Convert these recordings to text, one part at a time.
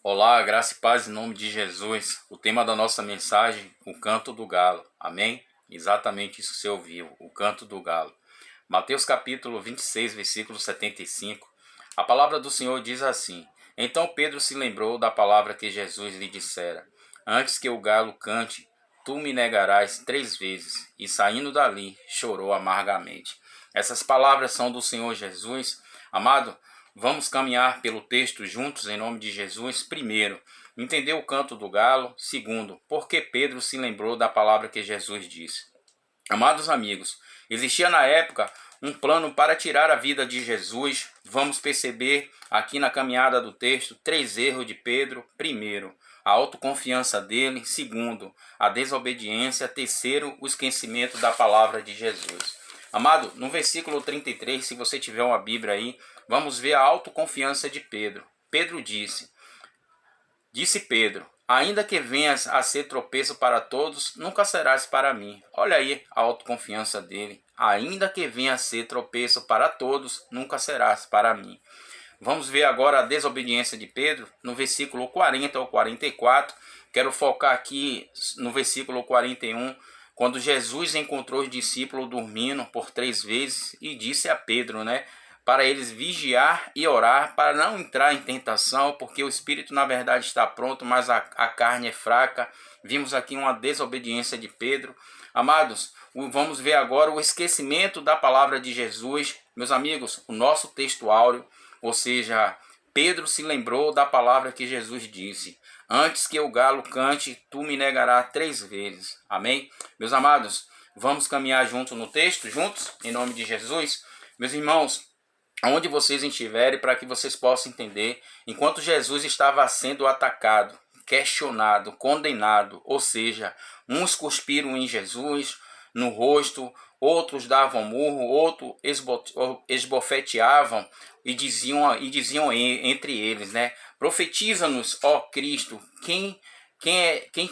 Olá, graça e paz em nome de Jesus. O tema da nossa mensagem, o canto do galo. Amém? Exatamente isso que você ouviu, o canto do galo. Mateus capítulo 26, versículo 75. A palavra do Senhor diz assim: Então Pedro se lembrou da palavra que Jesus lhe dissera: Antes que o galo cante, tu me negarás 3 vezes. E saindo dali, chorou amargamente. Essas palavras são do Senhor Jesus. Amado, vamos caminhar pelo texto juntos em nome de Jesus. Primeiro, entender o canto do galo. Segundo, por que Pedro se lembrou da palavra que Jesus disse. Amados amigos, existia na época um plano para tirar a vida de Jesus. Vamos perceber aqui na caminhada do texto 3 erros de Pedro. Primeiro, a autoconfiança dele. Segundo, a desobediência. Terceiro, o esquecimento da palavra de Jesus. Amado, no versículo 33, se você tiver uma Bíblia aí, vamos ver a autoconfiança de Pedro. Pedro disse Pedro, ainda que venhas a ser tropeço para todos, nunca serás para mim. Olha aí a autoconfiança dele. Ainda que venha a ser tropeço para todos, nunca serás para mim. Vamos ver agora a desobediência de Pedro, no versículo 40 ao 44. Quero focar aqui no versículo 41, quando Jesus encontrou os discípulos dormindo por 3 vezes e disse a Pedro, para eles vigiar e orar, para não entrar em tentação, porque o espírito na verdade está pronto, mas a carne é fraca. Vimos aqui uma desobediência de Pedro. Amados, vamos ver agora o esquecimento da palavra de Jesus. Meus amigos, o nosso texto áureo, ou seja, Pedro se lembrou da palavra que Jesus disse: Antes que o galo cante, tu me negarás 3 vezes. Amém? Meus amados, vamos caminhar juntos no texto, juntos, em nome de Jesus. Meus irmãos, aonde vocês estiverem, para que vocês possam entender, enquanto Jesus estava sendo atacado, questionado, condenado, ou seja, uns cuspiram em Jesus no rosto, outros davam murro, outros esbofeteavam e diziam entre eles, profetiza-nos, ó Cristo, quem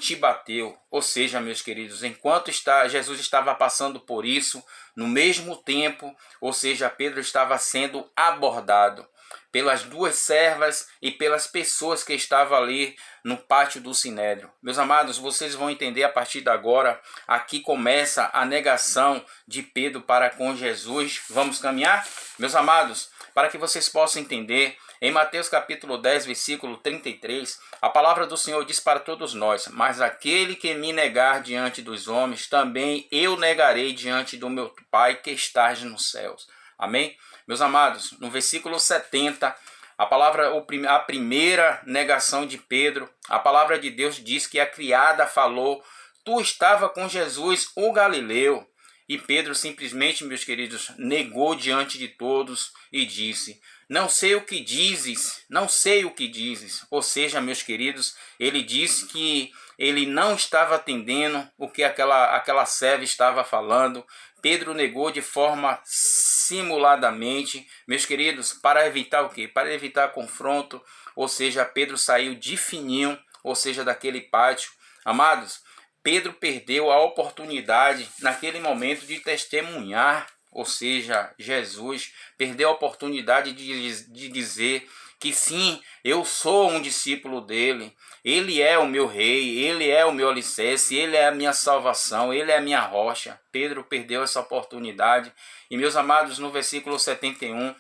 te bateu? Ou seja, meus queridos, enquanto Jesus estava passando por isso, no mesmo tempo, ou seja, Pedro estava sendo abordado pelas 2 servas e pelas pessoas que estavam ali no pátio do Sinédrio. Meus amados, vocês vão entender a partir de agora. Aqui começa a negação de Pedro para com Jesus. Vamos caminhar? Meus amados, para que vocês possam entender, em Mateus capítulo 10, versículo 33, a palavra do Senhor diz para todos nós: Mas aquele que me negar diante dos homens, também eu negarei diante do meu Pai que estás nos céus. Amém? Meus amados, no versículo 70, a primeira negação de Pedro, a palavra de Deus diz que a criada falou: Tu estava com Jesus, o Galileu. E Pedro simplesmente, meus queridos, negou diante de todos e disse: Não sei o que dizes, não sei o que dizes. Ou seja, meus queridos, ele disse que ele não estava atendendo o que aquela serva estava falando. Pedro negou de forma simuladamente, meus queridos, para evitar o quê? Para evitar confronto. Ou seja, Pedro saiu de fininho, ou seja, daquele pátio. Amados, Pedro perdeu a oportunidade naquele momento de testemunhar, ou seja, Jesus perdeu a oportunidade de dizer que sim, eu sou um discípulo dele, ele é o meu rei, ele é o meu alicerce, ele é a minha salvação, ele é a minha rocha. Pedro perdeu essa oportunidade. E meus amados, no versículo 71,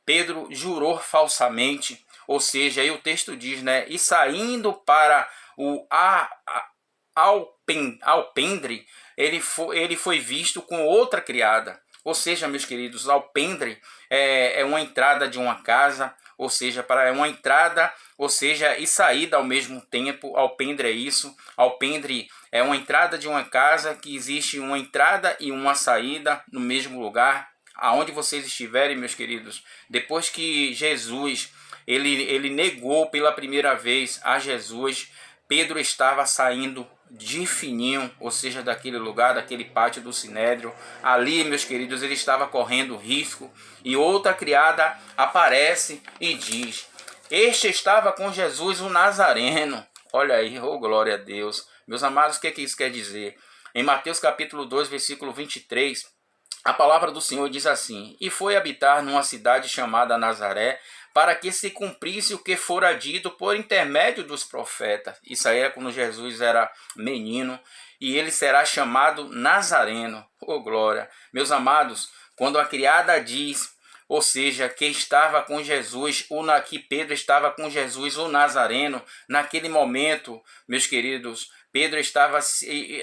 Pedro jurou falsamente, ou seja, aí o texto diz, e saindo para o alpendre, ele foi visto com outra criada. Ou seja, meus queridos, alpendre é uma entrada de uma casa, ou seja, para uma entrada, ou seja, e saída ao mesmo tempo. Alpendre é isso. Alpendre é uma entrada de uma casa que existe uma entrada e uma saída no mesmo lugar. Aonde vocês estiverem, meus queridos, depois que Jesus ele negou pela primeira vez a Jesus, Pedro estava saindo de fininho, ou seja, daquele lugar, daquele pátio do Sinédrio. Ali, meus queridos, ele estava correndo risco. E outra criada aparece e diz: Este estava com Jesus o Nazareno. Olha aí, oh glória a Deus. Meus amados, o que isso quer dizer? Em Mateus capítulo 2, versículo 23, a palavra do Senhor diz assim: E foi habitar numa cidade chamada Nazaré, para que se cumprisse o que fora dito por intermédio dos profetas. Isso aí é quando Jesus era menino, e ele será chamado Nazareno. Oh, glória! Meus amados, quando a criada diz, ou seja, que estava com Jesus, que Pedro estava com Jesus, o Nazareno, naquele momento, meus queridos, Pedro estava,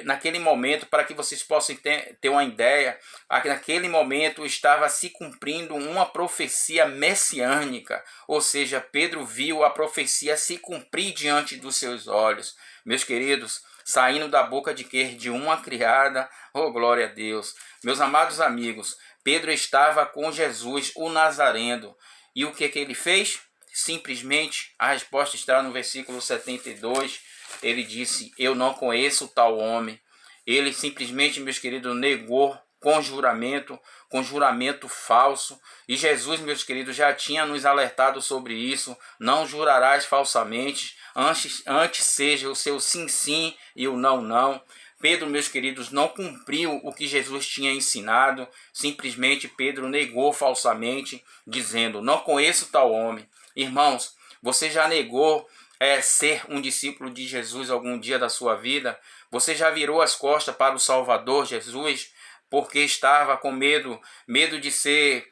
naquele momento, para que vocês possam ter uma ideia, naquele momento estava se cumprindo uma profecia messiânica, ou seja, Pedro viu a profecia se cumprir diante dos seus olhos. Meus queridos, saindo da boca de quê? De uma criada, oh glória a Deus. Meus amados amigos, Pedro estava com Jesus, o Nazareno, e o que ele fez? Simplesmente, a resposta está no versículo 72, ele disse, eu não conheço tal homem. Ele simplesmente, meus queridos, negou com juramento falso. E Jesus, meus queridos, já tinha nos alertado sobre isso. Não jurarás falsamente, antes seja o seu sim, sim e o não, não. Pedro, meus queridos, não cumpriu o que Jesus tinha ensinado. Simplesmente Pedro negou falsamente, dizendo, não conheço tal homem. Irmãos, você já negou ser um discípulo de Jesus algum dia da sua vida? Você já virou as costas para o Salvador Jesus porque estava com medo de ser,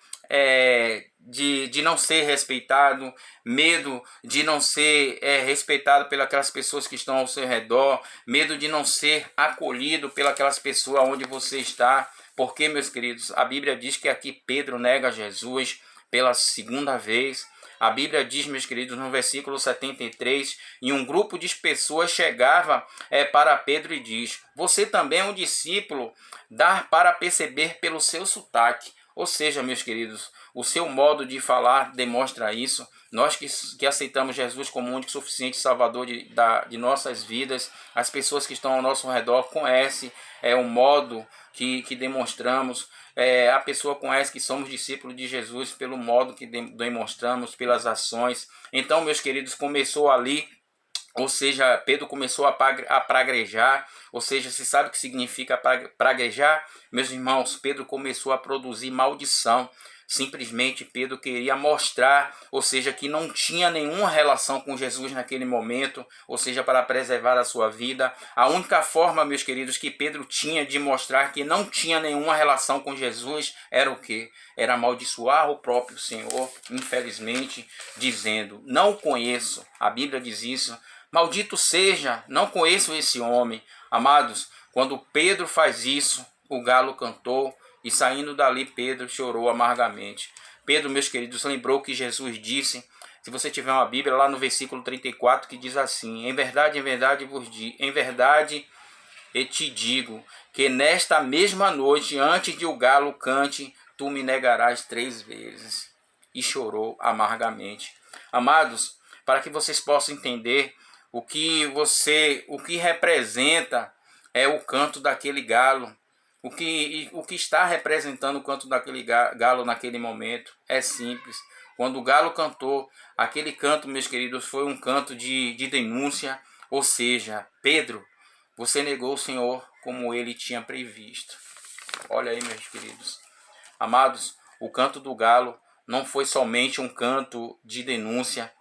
de não ser respeitado, medo de não ser respeitado pelas pessoas que estão ao seu redor, medo de não ser acolhido pelas pessoas onde você está? Porque, meus queridos, a Bíblia diz que aqui Pedro nega Jesus pela segunda vez. A Bíblia diz, meus queridos, no versículo 73, e um grupo de pessoas chegava para Pedro e diz, você também é um discípulo, dá para perceber pelo seu sotaque. Ou seja, meus queridos, o seu modo de falar demonstra isso. Nós que aceitamos Jesus como único e suficiente Salvador de nossas vidas, as pessoas que estão ao nosso redor conhecem o modo que demonstramos. A pessoa conhece que somos discípulos de Jesus pelo modo que demonstramos, pelas ações. Então, meus queridos, começou ali, ou seja, Pedro começou a praguejar, ou seja, você sabe o que significa praguejar? Meus irmãos, Pedro começou a produzir maldição. Simplesmente Pedro queria mostrar, ou seja, que não tinha nenhuma relação com Jesus naquele momento, ou seja, para preservar a sua vida. A única forma, meus queridos, que Pedro tinha de mostrar que não tinha nenhuma relação com Jesus era o quê? Era amaldiçoar o próprio Senhor, infelizmente, dizendo, não o conheço. A Bíblia diz isso. Maldito seja, não conheço esse homem. Amados, quando Pedro faz isso, o galo cantou, e saindo dali Pedro chorou amargamente. Pedro, meus queridos, lembrou que Jesus disse, se você tiver uma Bíblia, lá no versículo 34, que diz assim, em verdade eu te digo, que nesta mesma noite, antes de o galo cante, tu me negarás 3 vezes. E chorou amargamente. Amados, para que vocês possam entender o que representa o canto daquele galo, o que está representando o canto daquele galo naquele momento é simples. Quando o galo cantou, aquele canto, meus queridos, foi um canto de denúncia, ou seja, Pedro, você negou o Senhor como ele tinha previsto. Olha aí, meus queridos. Amados, o canto do galo não foi somente um canto de denúncia,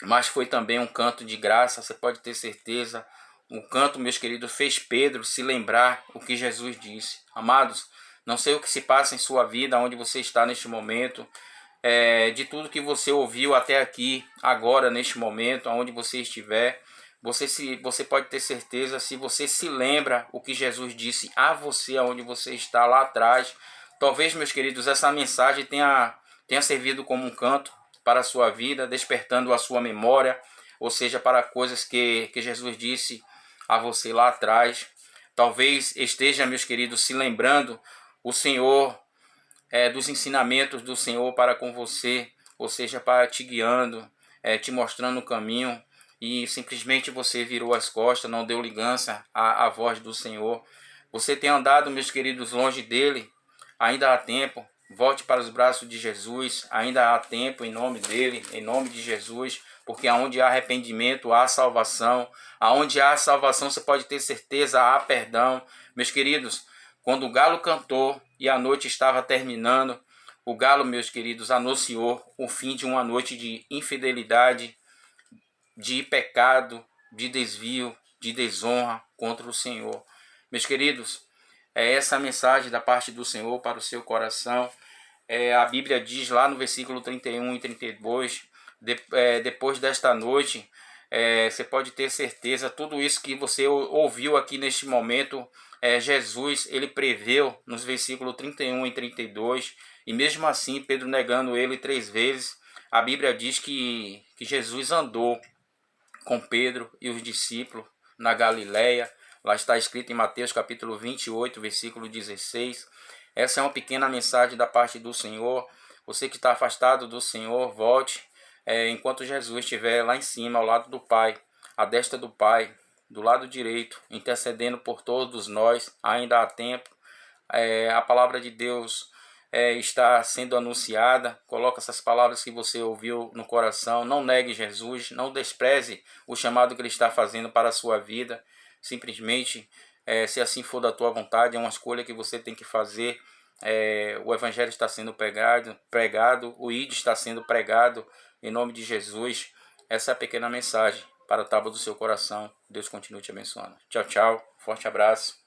mas foi também um canto de graça, você pode ter certeza. O canto, meus queridos, fez Pedro se lembrar o que Jesus disse. Amados, não sei o que se passa em sua vida, onde você está neste momento, de tudo que você ouviu até aqui, agora, neste momento, aonde você estiver, você pode ter certeza, se você se lembra o que Jesus disse a você, aonde você está lá atrás, talvez, meus queridos, essa mensagem tenha servido como um canto para a sua vida, despertando a sua memória, ou seja, para coisas que Jesus disse a você lá atrás. Talvez esteja, meus queridos, se lembrando o Senhor, dos ensinamentos do Senhor para com você, ou seja, para te guiando, te mostrando o caminho, e simplesmente você virou as costas, não deu ligança à voz do Senhor. Você tem andado, meus queridos, longe dele, ainda há tempo. Volte para os braços de Jesus, ainda há tempo, em nome dele, em nome de Jesus, porque aonde há arrependimento, há salvação. Aonde há salvação, você pode ter certeza, há perdão. Meus queridos, quando o galo cantou e a noite estava terminando, O galo, meus queridos, anunciou o fim de uma noite de infidelidade, de pecado, de desvio, de desonra contra o Senhor. Meus queridos, é essa a mensagem da parte do Senhor para o seu coração. A Bíblia diz lá no versículo 31 e 32, depois desta noite, você pode ter certeza, tudo isso que você ouviu aqui neste momento, Jesus, ele preveu nos versículos 31 e 32, e mesmo assim, Pedro negando ele 3 vezes, a Bíblia diz que Jesus andou com Pedro e os discípulos na Galileia. Lá está escrito em Mateus capítulo 28, versículo 16. Essa é uma pequena mensagem da parte do Senhor. Você que está afastado do Senhor, volte. Enquanto Jesus estiver lá em cima, ao lado do Pai, à destra do Pai, do lado direito, intercedendo por todos nós, ainda há tempo. A palavra de Deus está sendo anunciada. Coloca essas palavras que você ouviu no coração. Não negue Jesus, não despreze o chamado que ele está fazendo para a sua vida. Simplesmente, se assim for da tua vontade, é uma escolha que você tem que fazer. O evangelho está sendo pregado, o ID está sendo pregado em nome de Jesus. Essa é a pequena mensagem para a tábua do seu coração. Deus continue te abençoando. Tchau, tchau. Forte abraço.